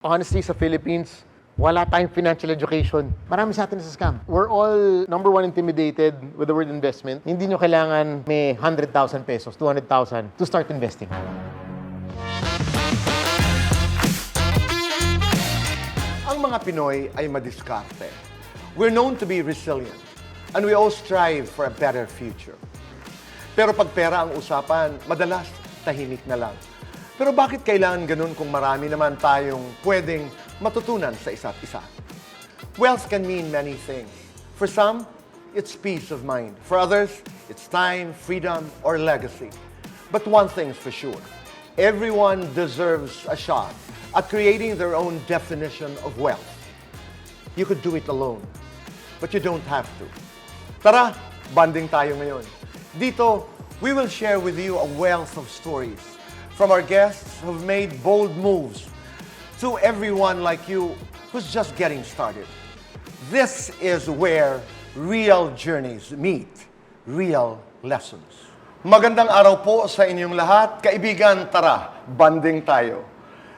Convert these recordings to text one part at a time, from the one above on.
Honestly, sa Philippines, wala tayong financial education. Marami sa atin sa scam. We're all, number one, intimidated with the word investment. Hindi nyo kailangan may 100,000 pesos, 200,000 to start investing. Ang mga Pinoy ay madiskarte. We're known to be resilient, and we all strive for a better future. Pero pag pera ang usapan, madalas tahimik na lang. Pero bakit kailangan ganun kung marami naman tayong pwedeng matutunan sa isa't isa? Wealth can mean many things. For some, it's peace of mind. For others, it's time, freedom, or legacy. But one thing's for sure, everyone deserves a shot at creating their own definition of wealth. You could do it alone, but you don't have to. Tara, bonding tayo ngayon. Dito, we will share with you a wealth of stories from our guests who've made bold moves to everyone like you who's just getting started. This is where real journeys meet real lessons. Magandang araw po sa inyong lahat. Kaibigan, tara, banding tayo.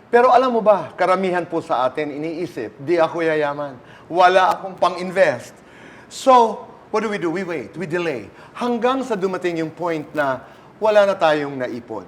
Pero alam mo ba, karamihan po sa atin iniisip, di ako yayaman, wala akong pang-invest. So, what do? We wait, we delay. Hanggang sa dumating yung point na wala na tayong naipon.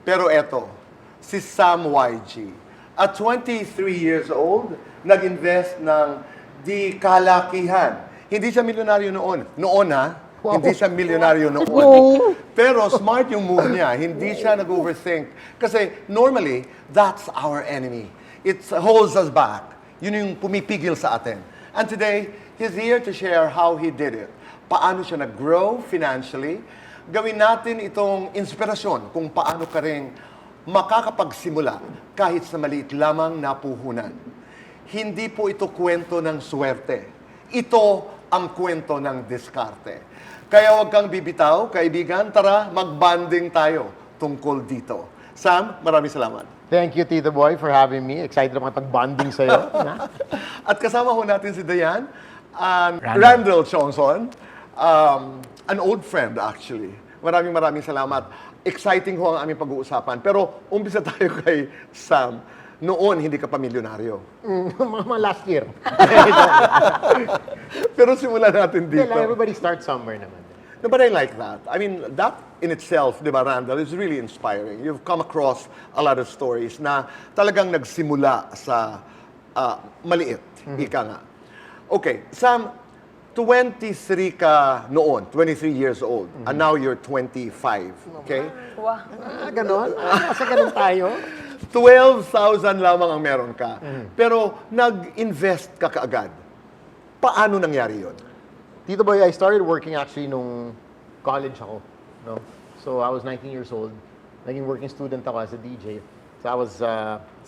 Pero eto, si Sam YG, at 23 years old, nag-invest ng di kalakihan. Hindi siya milyonaryo noon. Noon ha, Wow. hindi siya milyonaryo noon. Pero smart yung move niya. Hindi siya nag-overthink. Kasi normally, that's our enemy. It holds us back. Yun yung pumipigil sa atin. And today, he's here to share how he did it. Paano siya nag-grow financially. Gawin natin itong inspirasyon kung paano ka rin makakapagsimula kahit sa maliit lamang na puhunan. Hindi po ito kwento ng swerte. Ito ang kwento ng diskarte. Kaya huwag kang bibitaw, kaibigan, tara, mag-bonding tayo tungkol dito. Sam, maraming salamat. Thank you, Tito Boy, for having me. Excited ako makipag-bonding sa'yo. At kasama ho natin si Dayan, Randall Johnson, an old friend actually. Maraming salamat. Exciting ho ang aming pag-uusapan. Pero umpisa tayo kay Sam. Noon, hindi ka pa milyonaryo. Mga last year. Pero simulan natin dito. Well, everybody starts somewhere naman. No, but I like that. I mean, that in itself, di ba, Randall, is really inspiring. You've come across a lot of stories na talagang nagsimula sa maliit. Ika nga. Okay, Sam, 23 ka noon, 23 years old, and now you're 25, okay? Wow. Ganon? Kasi ganon tayo. 12,000 lamang ang meron ka. Pero nag-invest ka kaagad. Paano nangyari yun? Tito Boy, I started working actually nung college ako. No? So I was 19 years old. Naging working student ako as a DJ. So I was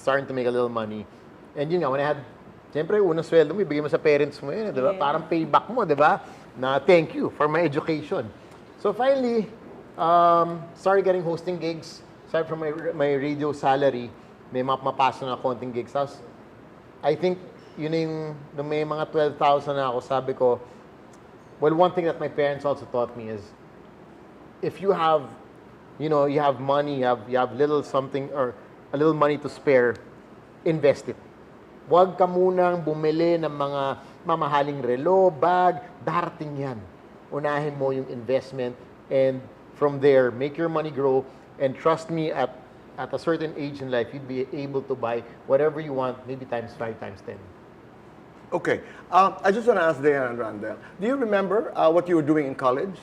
starting to make a little money. And yun nga, when I had, siyempre, unang sweldo mo, ibigay mo sa parents mo yun, di ba? Yeah. Parang payback mo, di ba? Na thank you for my education. So finally, started getting hosting gigs. Aside from my radio salary, may mapapasa na konting gigs. Tapos, I think, yun yung, nung may mga 12,000 na ako, sabi ko, well, one thing that my parents also taught me is, if you have, you know, you have money, you have little something, or a little money to spare, invest it. Huwag ka munang bumili ng mga mamahaling relo, bag, darating yan. Unahin mo yung investment, and from there, make your money grow, and trust me, at a certain age in life, you'd be able to buy whatever you want, maybe times 5, times 10. Okay. I just want to ask Dayan and Randall, do you remember what you were doing in college?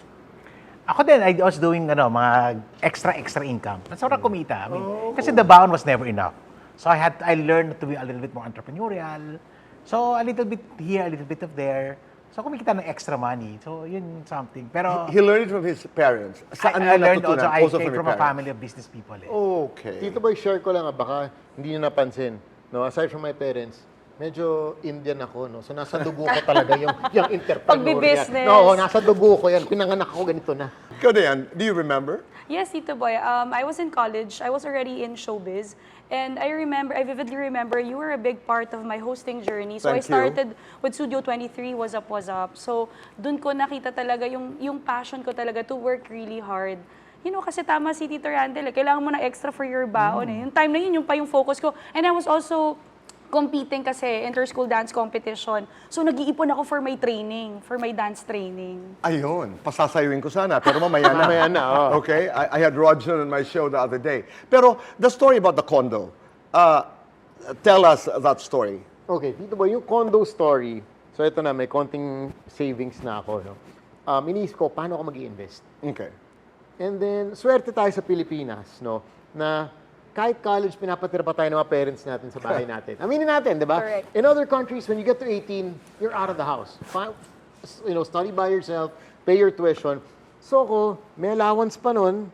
Ako din, I was doing mga extra income. Sobrang kumita. I mean, kasi the bound was never enough. So I learned to be a little bit more entrepreneurial. So a little bit here, a little bit of there. So kumikita ng extra money. So yun something. Pero He learned it from his parents. Saan I mo learned natutunan? also, I came your from a parents? family of business people. Okay. Tito Boy, share ko lang, baka hindi nyo napansin. No, aside from my parents, medyo Indian ako, no? So nasa dugo ko talaga yung entrepreneur. Pagbi-business. No, nasa dugo ko yan. Pinanganak ako ganito na. Ikaw, Dayan, do you remember? Yes, Tito Boy. I was in college. I was already in showbiz. And I vividly remember, you were a big part of my hosting journey. So Thank I started with Studio 23, Was Up, Was Up. So dun ko nakita talaga yung passion ko talaga to work really hard. You know, kasi tama si Tito Randall, kailangan mo ng extra for your baon. Yung time na yun, yung pa yung focus ko. And I was also competing kasi, inter-school dance competition. So, nag-iipon ako for my training, for my dance training. Ayun, pasasayuin ko sana, pero mamaya na. Mamaya na, oh. Okay? I had Roger on my show the other day. Pero the story about the condo, tell us that story. Okay, Tito Boy, yung condo story, so ito na, may konting savings na ako, no? Iniisip ko, paano ako mag-i-invest? Okay. And then, swerte tayo sa Pilipinas, no? Na kahit college, pinapatira pa tayo ng mga parents natin sa bahay natin. Aminin natin, di ba? Correct. In other countries, when you get to 18, you're out of the house. Study by yourself, pay your tuition. So ako, may allowance pa nun,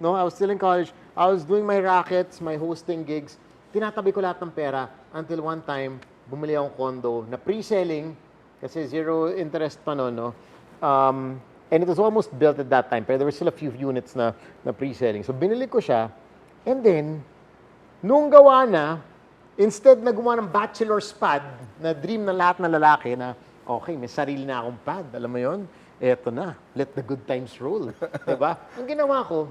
no? I was still in college. I was doing my rackets, my hosting gigs. Tinatabi ko lahat ng pera until one time, bumili akong condo na pre-selling kasi zero interest pa nun, no? And it was almost built at that time, pero there were still a few units na pre-selling. So binili ko siya, and then, nung gawa na, instead na gumawa ng bachelor's pad, na dream ng lahat ng lalaki na, okay, may sarili na akong pad, alam mo yon? Eto na, let the good times roll. Diba? Ang ginawa ko,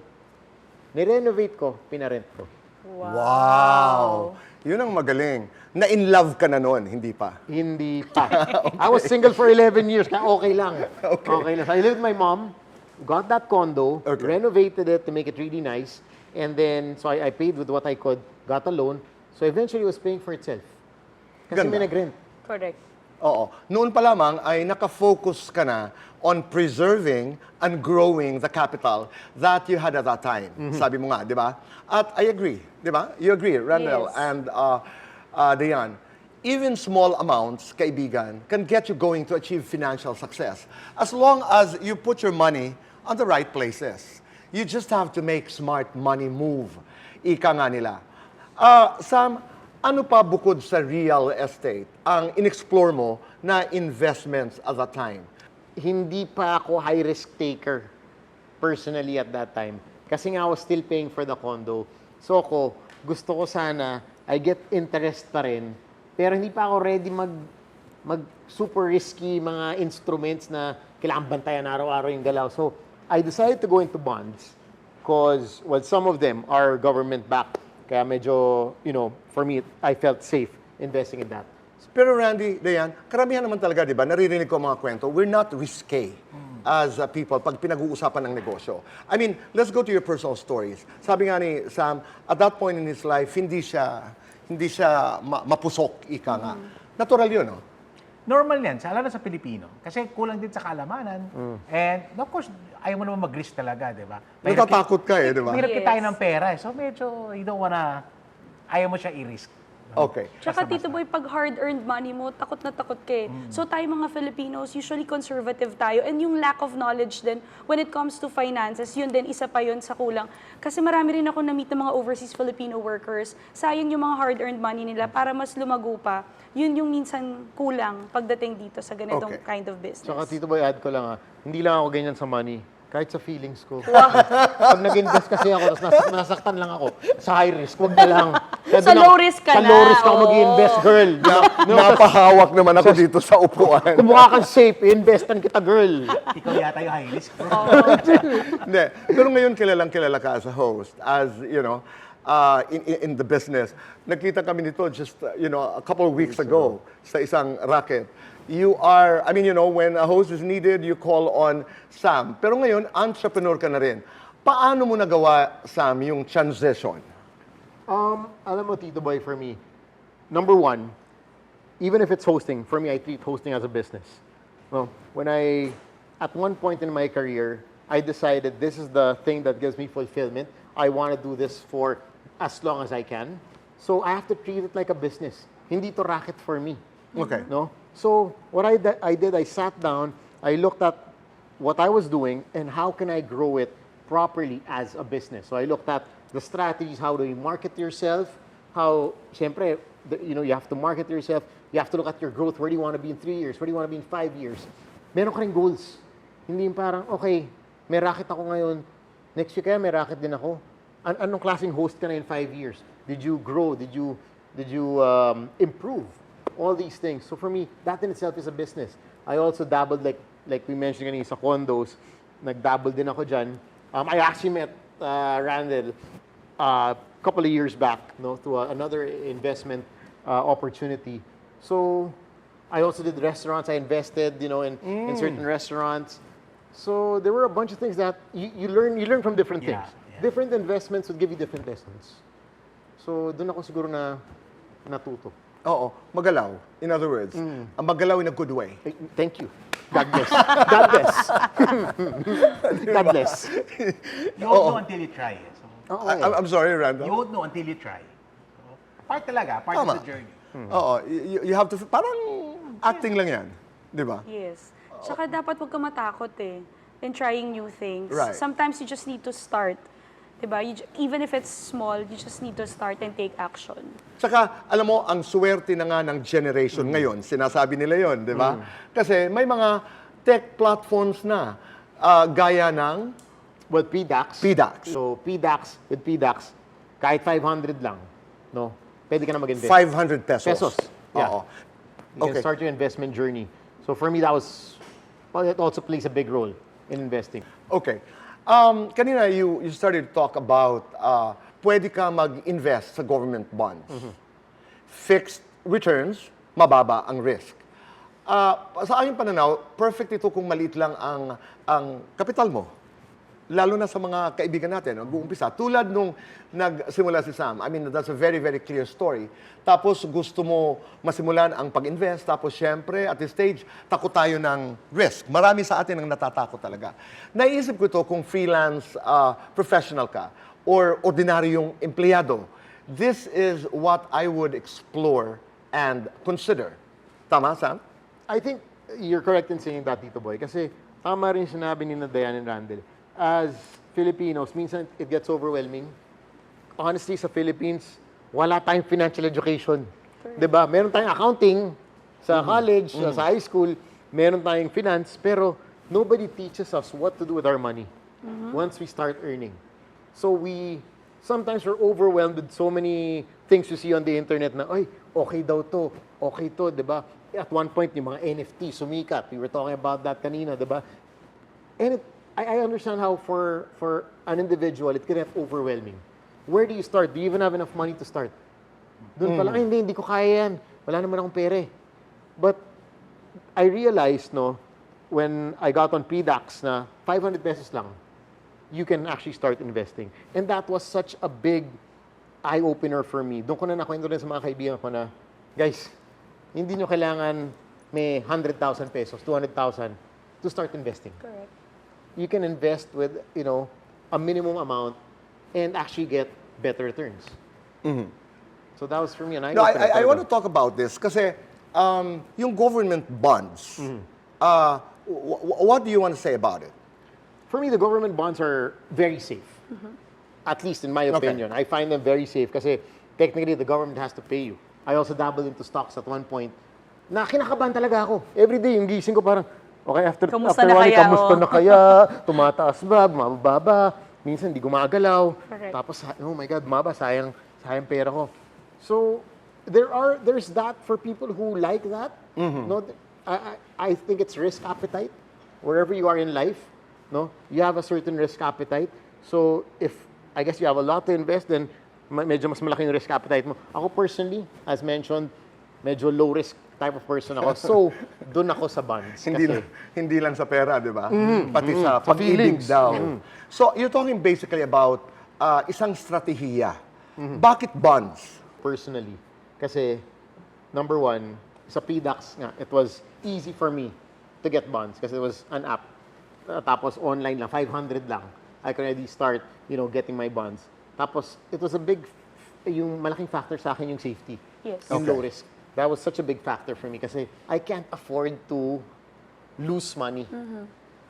nirenovate ko, pinarent ko. Wow! Yun ang magaling. Na-in love ka na noon, hindi pa? Hindi pa. I was single for 11 years, kaya okay lang. Okay lang. So I lived with my mom, got that condo, Okay. renovated it to make it really nice, and then, so I paid with what I could, got a loan, so eventually it was paying for itself. Kasi Ganda. may nag-rent. Correct. Oo. Noon pa lamang ay nakafocus ka na on preserving and growing the capital that you had at that time. Sabi mo nga, di ba? At I agree, di ba? You agree, Randall Yes. and Dayan. Even small amounts, kaibigan, can get you going to achieve financial success as long as you put your money on the right places. You just have to make smart money move. Ika nga nila. Sam, ano pa bukod sa real estate ang in-explore mo na investments at that time? Hindi pa ako high-risk taker personally at that time. Kasi nga I was still paying for the condo. So ako, gusto ko sana, I get interest pa rin, pero hindi pa ako ready mag super risky mga instruments na kailangan bantayan araw-araw yung galaw. So, I decided to go into bonds because, well, some of them are government-backed. Kaya medyo, for me, I felt safe investing in that. Pero Randy, Dayan, karamihan naman talaga, di ba, naririnig ko ang mga kwento, we're not risque as people pag pinag-uusapan ng negosyo. I mean, let's go to your personal stories. Sabi nga ni Sam, at that point in his life, hindi siya mapusok, ika nga. Natural yun, no? Normal yan, lalo na sa Pilipino. Kasi kulang din sa kaalamanan. And of course, ayaw mo naman mag-risk talaga, di ba? Natatakot ka eh, di ba? Mahirap Yes. tayo ng pera eh. So medyo, you don't wanna, ayaw mo siya i-risk. Okay. Tsaka Tito Boy, pag hard-earned money mo, takot na takot ka eh. So tayo mga Filipinos, usually conservative tayo. And yung lack of knowledge din, when it comes to finances, yun din, isa pa yun sa kulang. Kasi marami rin ako na-meet ng mga overseas Filipino workers. Sayang yung mga hard-earned money nila para mas lumago pa. Yun yung minsan kulang pagdating dito sa ganitong Okay. kind of business. Tsaka Tito Boy, add ko lang hindi lang ako ganyan sa money. Kahit sa feelings ko. Pag nag-invest kasi ako, tapos nasaktan lang ako. Sa high risk, wag na lang. Kaya Sa doon low risk ka sa na, low risk ako oo. mag-i-invest, girl. Napahawak naman ako dito sa upuan. Kung mukha kang safe, investan kita, girl. Ikaw yata yung high risk. Hindi. Pero ngayon kilala ka as a host, as, in the business. Nakita kami nito just, a couple of weeks ago sa isang racket. You are, when a host is needed, you call on Sam. Pero ngayon, entrepreneur ka na rin. Paano mo nagawa, Sam, yung transition? Alam mo, Tito Boy, for me, number one, even if it's hosting, for me, I treat hosting as a business. Well, at one point in my career, I decided this is the thing that gives me fulfillment. I want to do this for as long as I can. So I have to treat it like a business. Hindi to racket for me. Okay. No? So what I did, I sat down, I looked at what I was doing and how can I grow it properly as a business. So I looked at the strategies, how do you market yourself, how, siyempre, you have to market yourself, you have to look at your growth, where do you want to be in 3 years, where do you want to be in 5 years. Meron ka rin goals. Hindi yung parang, okay, may racket ako ngayon, next week kaya may racket din ako. Anong klaseng host ka na in 5 years? Did you grow? Did you improve? All these things. So for me, that in itself is a business. I also dabbled, like we mentioned kanina sa condos, nag-dabble din ako dyan. I actually met Randall a couple of years back, to another investment opportunity. So I also did restaurants. I invested, in certain restaurants. So there were a bunch of things that you learn from different Yeah, things. yeah. Different investments would give you different lessons. So doon ako siguro natuto. Oo, magalaw. In other words, ang magalaw in a good way. Thank you. God bless. God bless. God bless. You won't know until you try. So, I'm sorry, Randall. you won't know until you try. So, part talaga, part Tama. of the journey. Oo, you have to, parang acting lang yan. Di ba? Yes. Tsaka dapat huwag ka matakot in trying new things. Right. Sometimes you just need to start. Diba? Even if it's small, you just need to start and take action. Tsaka, alam mo, ang swerte na nga ng generation ngayon, sinasabi nila yon, di ba? Kasi may mga tech platforms na gaya ng Well, PDAX. PDAX. So, with PDAX, kahit 500 lang, no? Pwede ka na mag-invest. 500 pesos. Pesos. Yeah. Oo. You Okay. can start your investment journey. So, for me, it also plays a big role in investing. Okay. Kanina, you started to talk about pwede ka mag-invest sa government bonds. Fixed returns, mababa ang risk. Sa aking pananaw, perfect ito kung maliit lang ang kapital mo. Lalo na sa mga kaibigan natin, nag-uumpisa. Tulad nung nagsimula si Sam, I mean, that's a very, very clear story. Tapos gusto mo masimulan ang pag-invest, tapos syempre, at this stage, takot tayo ng risk. Marami sa atin ang natatakot talaga. Naisip ko ito kung freelance professional ka or ordinaryong empleyado. This is what I would explore and consider. Tama, Sam? I think you're correct in saying that, Tito Boy. Kasi tama rin sinabi ni Dayan and Randall. As Filipinos, minsan it gets overwhelming. Honestly, sa Philippines, wala tayong financial education. 'Di ba? Meron tayong accounting sa college, sa high school, meron tayong finance, pero nobody teaches us what to do with our money once we start earning. So sometimes we're overwhelmed with so many things you see on the internet na, ay, okay to, 'di ba? At one point, yung mga NFT sumikat. We were talking about that kanina, 'di ba? And I understand how for an individual, it can get overwhelming. Where do you start? Do you even have enough money to start? Doon pala, ay, hindi ko kaya yan. Wala naman akong pere. But I realized, when I got on PDAX na 500 pesos lang, you can actually start investing. And that was such a big eye-opener for me. Doon ko na nakwento rin sa mga kaibigan ko na, guys, hindi nyo kailangan may 100,000 pesos, 200,000 to start investing. Correct. You can invest with, a minimum amount and actually get better returns. So that was for me. And No, I want to talk about this kasi yung government bonds, what do you want to say about it? For me, the government bonds are very safe. At least in my opinion. I find them very safe kasi technically the government has to pay you. I also dabbled into stocks at one point na kinakabahan talaga ako. Every day, yung gising ko parang, okay, after Kamusta one na week, kaya, kamusta na kaya? Tumataas ba? Bumababa? Minsan, hindi gumagalaw. Correct. Tapos, oh my God, bumaba, sayang pera ko. So, there's that for people who like that. No, I think it's risk appetite. Wherever you are in life, you have a certain risk appetite. So, if I guess you have a lot to invest, then medyo mas malaki yung risk appetite mo. Ako personally, as mentioned, medyo low risk type of person ako. So, doon ako sa bonds. Hindi lang sa pera, di ba? Pati sa Sa pag-ibig feelings. daw. So, you're talking basically about isang strategiya. Bakit bonds? Personally. Kasi, number one, sa PDAX nga, it was easy for me to get bonds kasi it was an app. Tapos online lang, 500 lang. I can already start, getting my bonds. Tapos, it was yung malaking factor sa akin yung safety. Yes. Yung Okay. low risk. That was such a big factor for me kasi I can't afford to lose money.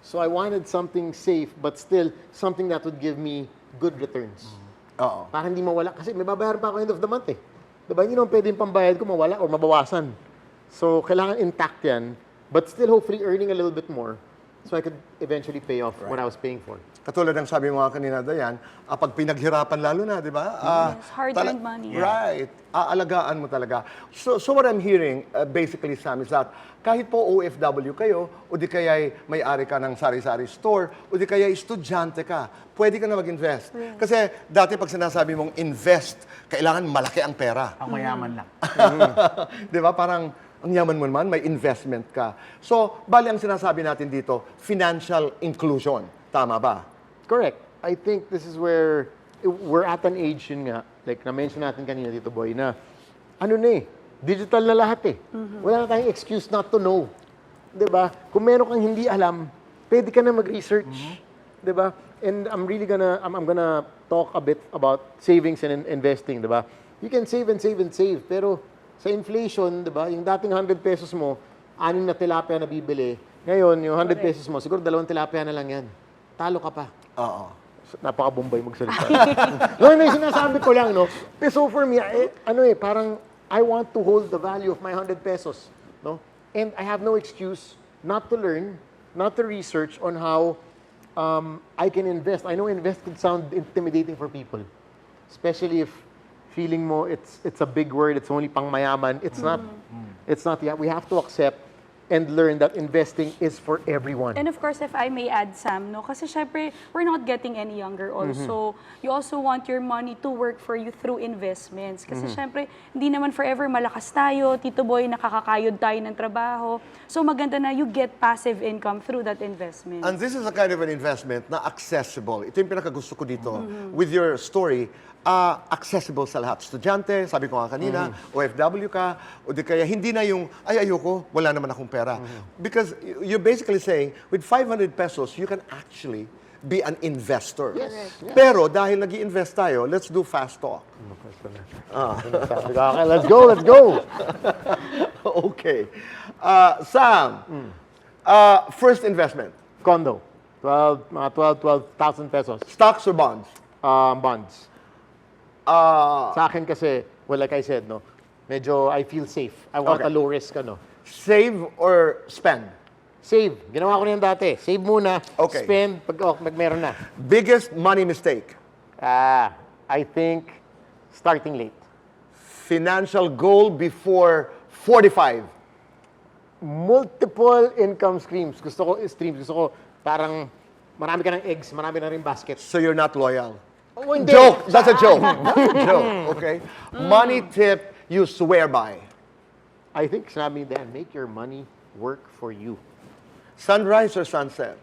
So I wanted something safe but still something that would give me good returns. Oo. Para hindi mawala. Kasi may babayaran pa ako end of the month eh. Diba? Hindi naman pwede yung pambayad ko mawala or mabawasan. So kailangan intact yan but still hopefully earning a little bit more. so I could eventually pay off what I was paying for. Katulad ng sabi mo nga kanina, Dayan, pag pinaghirapan lalo na, di ba? Yes, hard-earned money. Right. Aalagaan mo talaga. So what I'm hearing, basically, Sam, is that kahit po OFW kayo, o di kaya may-ari ka ng sari-sari store, o di kaya estudyante ka, pwede ka na mag-invest. Kasi dati pag sinasabi mong invest, kailangan malaki ang pera. Ang mayaman lang. Di ba? Parang, ang yaman mo naman, may investment ka. So, bali ang sinasabi natin dito, financial inclusion. Tama ba? Correct. I think this is where we're at an age yun nga, like na-mention natin kanina, Tito Boy, na ano na eh, digital na lahat eh. Wala na tayong excuse not to know. 'Di ba? Kung meron kang hindi alam, pwede ka na mag-research. 'Di ba? And I'm gonna talk a bit about savings and investing, 'di ba? You can save and save and save, pero sa inflation, 'di ba? Yung dating 100 pesos mo, 6 na tilapia na bibili. Ngayon, yung 100 pesos mo, siguro 2 tilapia na lang 'yan. Talo ka pa. Oo. Napaka-Bombay magsalita. No, sinasabi ko lang, no? So for me, parang I want to hold the value of my 100 pesos, no? And I have no excuse not to learn, not to research on how I can invest. I know invest can sound intimidating for people, especially if feeling mo it's a big word, it's only pang mayaman. It's not. It's not. Yeah, we have to accept and learn that investing is for everyone. And of course, if I may add, Sam, no, kasi syempre, we're not getting any younger also. You also want your money to work for you through investments. Kasi syempre, hindi naman forever malakas tayo, Tito Boy, nakakakayod tayo ng trabaho. So maganda na you get passive income through that investment. And this is a kind of an investment na accessible. Ito yung pinakagusto ko dito. With your story, accessible sa lahat. Estudyante, sabi ko nga kanina, OFW ka, o di kaya hindi na yung, ay ayoko, wala naman akong pera. Because you're basically saying, with 500 pesos, you can actually be an investor. Yes. Pero dahil nag-i-invest tayo, let's do fast talk. Okay, let's go. Okay. Sam, first investment, Condo. 12,000 pesos. stocks or bonds? Bonds. Sa akin kasi, well, like I said, no, medyo I feel safe. I want Okay. a low risk, ano. Save or spend? Save. Ginawa ko na yan dati. Save muna. Okay. Spend pag meron na. Biggest money mistake? I think starting late. Financial goal before 45? Multiple income streams. Gusto ko parang marami ka ng eggs, marami na rin basket. So you're not loyal? Oh, hindi. Joke! That's a joke. Joke, okay? Money tip you swear by? I think sinabi ni Dan, make your money work for you. Sunrise or sunset?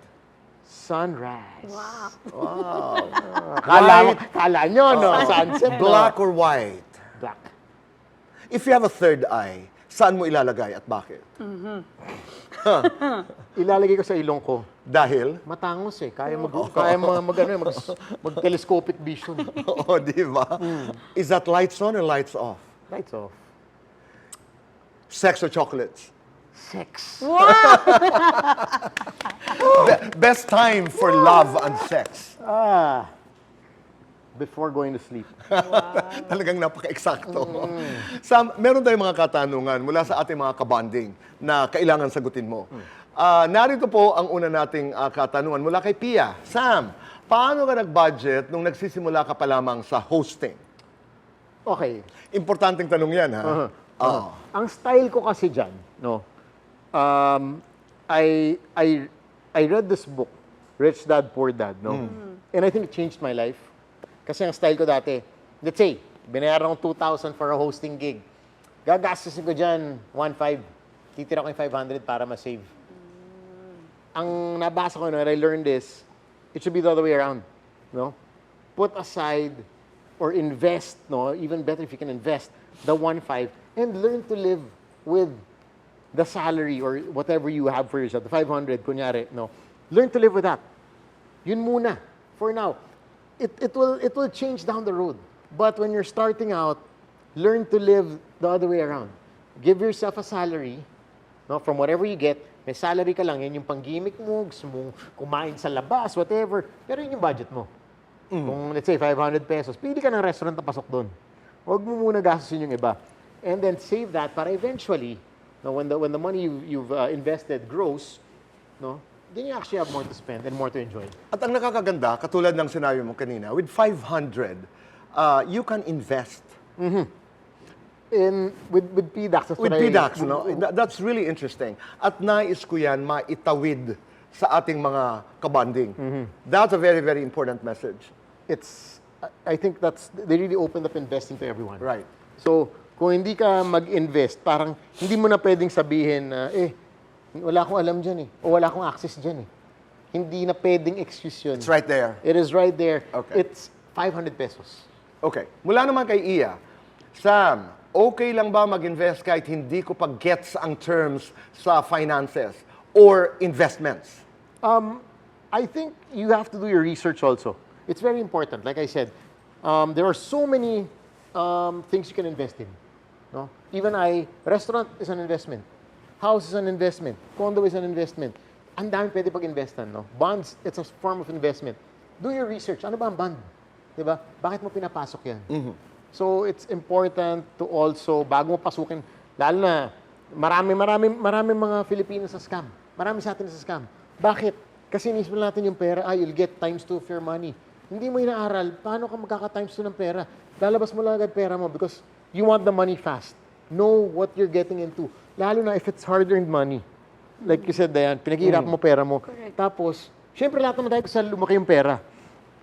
Sunrise. Wow. Kala nyo, no? Sunset. Black or white? Black. If you have a third eye, saan mo ilalagay at bakit? Ilalagay ko sa ilong ko. Dahil? Matangos eh. Kaya mag-telescopic vision. Oo, di ba? Is that lights on or lights off? Lights off. Sex or chocolates? Sex. Best time for love and sex? Before going to sleep. Talagang napaka-eksakto. Sam, meron tayong mga katanungan mula sa ating mga kabanding na kailangan sagutin mo. Narito po ang una nating katanungan mula kay Pia. Sam, paano ka nag-budget nung nagsisimula ka pa lamang sa hosting? Okay. Importanteng tanong yan, ha? Ang style ko kasi dyan, no, I read this book, Rich Dad, Poor Dad, no? And I think it changed my life. Kasi ang style ko dati, let's say, binayaran ko 2,000 for a hosting gig. Gagastusin ko dyan 1,500. Titira ko yung 500 para ma-save. Ang nabasa ko, no, and I learned this, it should be the other way around. No? Put aside or invest, no? Even better if you can invest the 1,500 and learn to live with the salary or whatever you have for yourself, the 500, kunyari, no? Learn to live with that. Yun muna, for now. It will change down the road. But when you're starting out, learn to live the other way around. Give yourself a salary, no, from whatever you get. May salary ka lang, yan yung pang-gimmick mo, gusto mong kumain sa labas, whatever. Pero yun yung budget mo. Kung let's say 500 pesos, pili ka ng restaurant na pasok doon. Huwag mo muna gastusin yung iba. And then save that para eventually, no, when the money you've invested grows, no, then you actually have more to spend and more to enjoy. At ang nakakaganda, katulad ng sinabi mo kanina, with 500, you can invest. With PDAX, that's With what PDAX, no? That's really interesting. At nais ko yan maitawid sa ating mga kabanding. That's a very, very important message. I think they really opened up investing to everyone. Right. So, kung hindi ka mag-invest, parang hindi mo na pwedeng sabihin na, wala akong alam dyan o wala akong access dyan Hindi na pwedeng excuse yun. It's right there. It is right there. Okay. It's 500 pesos. Okay. Mula naman kay Iya, Sam, okay lang ba mag-invest kahit hindi ko pa gets ang terms sa finances or investments? I think you have to do your research also. It's very important. Like I said, there are so many things you can invest in. No? Even restaurant is an investment. House is an investment. Condo is an investment. Ang dami pwede pag-investan. No? Bonds, it's a form of investment. Do your research. Ano ba ang bond? Diba? Bakit mo pinapasok yan? So it's important to also, bago mo pasukin, lalo na marami mga Filipino sa scam. Marami sa atin sa scam. Bakit? Kasi inisip natin yung pera, you'll get times 2 of your money. Hindi mo inaaral, paano ka magkaka-times 2 ng pera? Lalabas mo lang agad pera mo because you want the money fast. Know what you're getting into. Lalo na if it's hard-earned money. Like you said, Dayan, pinaghihirap mo pera mo. Correct. Tapos, syempre lahat naman tayo kasi lumaki yung pera.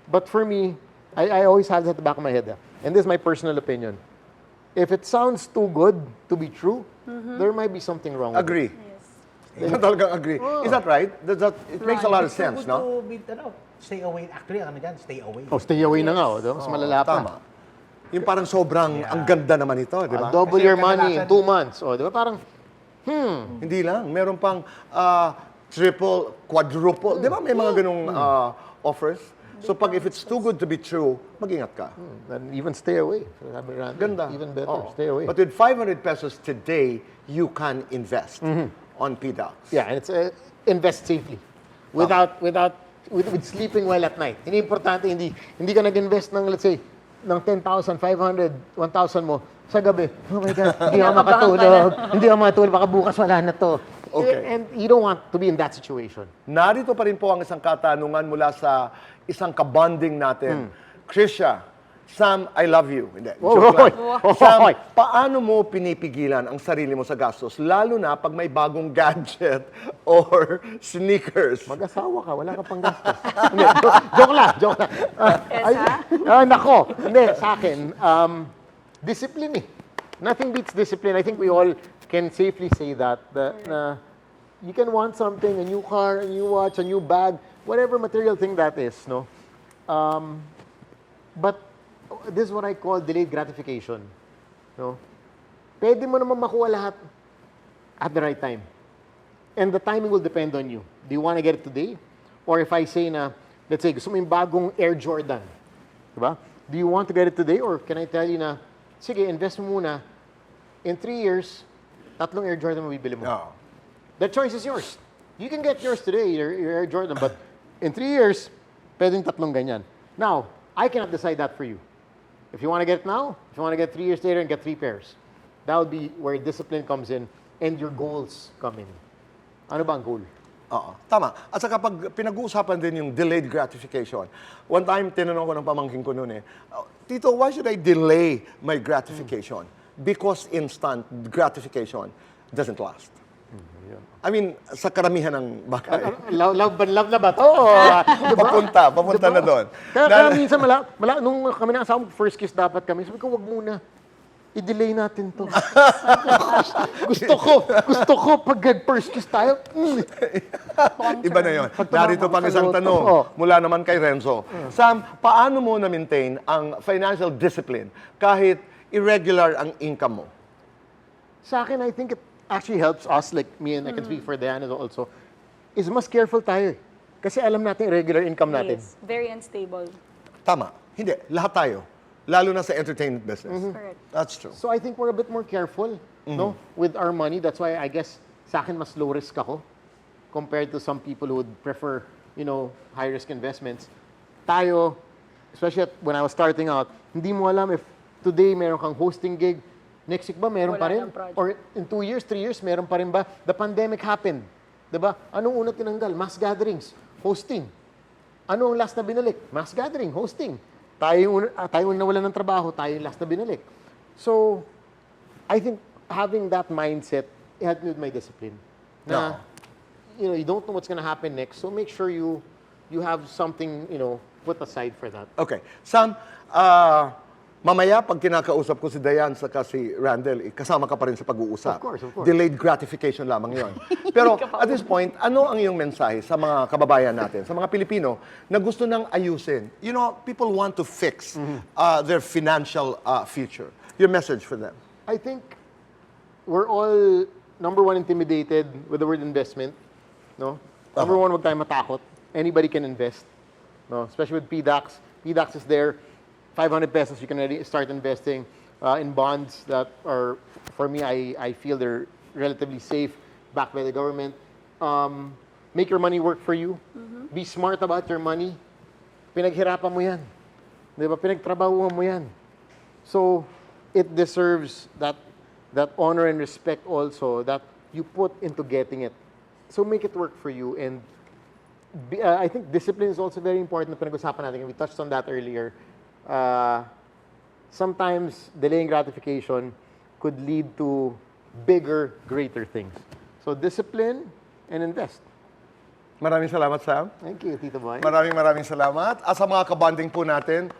But for me, I always have that at the back of my head. And this is my personal opinion. If it sounds too good to be true, there might be something wrong with it. Agree. Yes. Talagang agree. Is that right? It makes a lot of It's so sense, good no? to be, stay away. Actually, ano dyan, stay away. Oh, stay away na nga. Oh, mas malala pa. Tama. Yung parang sobrang, ang ganda naman ito, di ba? Double Kasi your money in kadalasan- 2 months. Oh, di ba? Parang, Hindi lang. Meron pang triple, quadruple. Di ba may mga ganong offers? So pag if it's too good to be true, mag-ingat ka. then even stay away. Ganda. Even better, Oo. stay away. But with 500 pesos today, you can invest on PDAX. Yeah, and it's invest safely. With sleeping well at night. Hindi importante, hindi ka nag-invest ng, let's say, ng 10,000, 500, 1,000 mo sa gabi. Oh my God, hindi ako makatulog. Hindi ako makatulog, baka bukas wala na to. Okay. And you don't want to be in that situation. Narito pa rin po ang isang katanungan mula sa isang kabonding natin. Krisha, Sam, I love you. Hindi, joke lang. Sam, paano mo pinipigilan ang sarili mo sa gastos? Lalo na pag may bagong gadget or sneakers. Mag-asawa ka, wala ka pang gastos. Hindi, joke lang. Nako, hindi, sa akin, discipline Nothing beats discipline. I think we all can safely say that you can want something, a new car, a new watch, a new bag, whatever material thing that is, no? But this is what I call delayed gratification. No? Pwede mo naman makuha lahat at the right time. And the timing will depend on you. Do you want to get it today? Or if I say na, let's say, gusto mo yung bagong Air Jordan. Diba? Do you want to get it today? Or can I tell you na, sige, invest mo muna. In 3 years, 3 Air Jordan mabibili mo. Oh. The choice is yours. You can get yours today, your Air Jordan, but in 3 years, pwedeng 3 ganyan. Now, I cannot decide that for you. If you want to get it now, if you want to get 3 years later and get 3 pairs, that would be where discipline comes in and your goals come in. Ano ba ang goal? Oo, tama. At saka pag pinag-uusapan din yung delayed gratification. One time, tinanong ko ng pamangkin ko noon Tito, why should I delay my gratification? Because instant gratification doesn't last. I mean, sa karamihan ng bagay. Love na ba? Oo. Papunta na doon. Kaya minsan, nung kami ng asawa, first kiss dapat kami, sabi ko, wag muna. I-delay natin to. gusto ko, pag first kiss tayo, Iba na yun. Narito pang isang tanong mula naman kay Renzo. Sam, paano mo na-maintain ang financial discipline kahit irregular ang income mo? Sa akin, I think it actually helps us, like me and I can speak for Diana also, is mas careful tayo. Kasi alam natin regular income natin. Yes, very unstable. Tama. Hindi. Lahat tayo. Lalo na sa entertainment business. Correct. That's true. So I think we're a bit more careful no, with our money. That's why I guess sa akin mas low risk ako compared to some people who would prefer, high risk investments. Tayo, especially when I was starting out, hindi mo alam if today meron kang hosting gig, next week ba meron Wala pa rin? ng project. Or in 2 years, 3 years, meron pa rin ba? The pandemic happened. Diba? Anong una tinanggal? Mass gatherings, hosting. Ano ang last na binalik? Mass gathering, hosting. Tayo yung nawalan ng trabaho, tayo yung last na binalik. So, I think having that mindset, it helped me with my discipline. Na, you don't know what's gonna happen next, so make sure you have something, put aside for that. Okay. Sam, mamaya pag kinakausap ko si Diane saka si Randall, kasama ka pa rin sa pag-uusap. Of course. Delayed gratification lamang yon. Pero at this point, ano ang iyong mensahe sa mga kababayan natin, sa mga Pilipino na gusto nang ayusin? People want to fix their financial future. Your message for them? I think we're all, number one, intimidated with the word investment. No? Number one, wag tayo matakot. Anybody can invest. No? Especially with PDAX. PDAX is there. 500 pesos, you can already start investing in bonds that are, for me, I feel they're relatively safe, backed by the government. Make your money work for you. Be smart about your money. Pinaghirapan mo yan. Di ba? Pinagtrabahuhan mo yan. So, it deserves that honor and respect also that you put into getting it. So, make it work for you. And I think discipline is also very important na pinag-usapan natin. We touched on that earlier. Sometimes delaying gratification could lead to bigger, greater things. So discipline and invest. Maraming salamat, Sam. Thank you, Tito Boy. Maraming salamat. At sa mga kabanding po natin,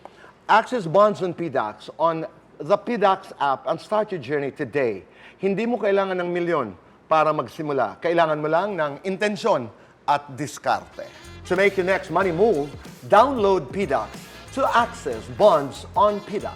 access bonds on PDAX on the PDAX app and start your journey today. Hindi mo kailangan ng milyon para magsimula. Kailangan mo lang ng intensyon at diskarte. To make your next money move, download PDAX to access bonds on PDAX.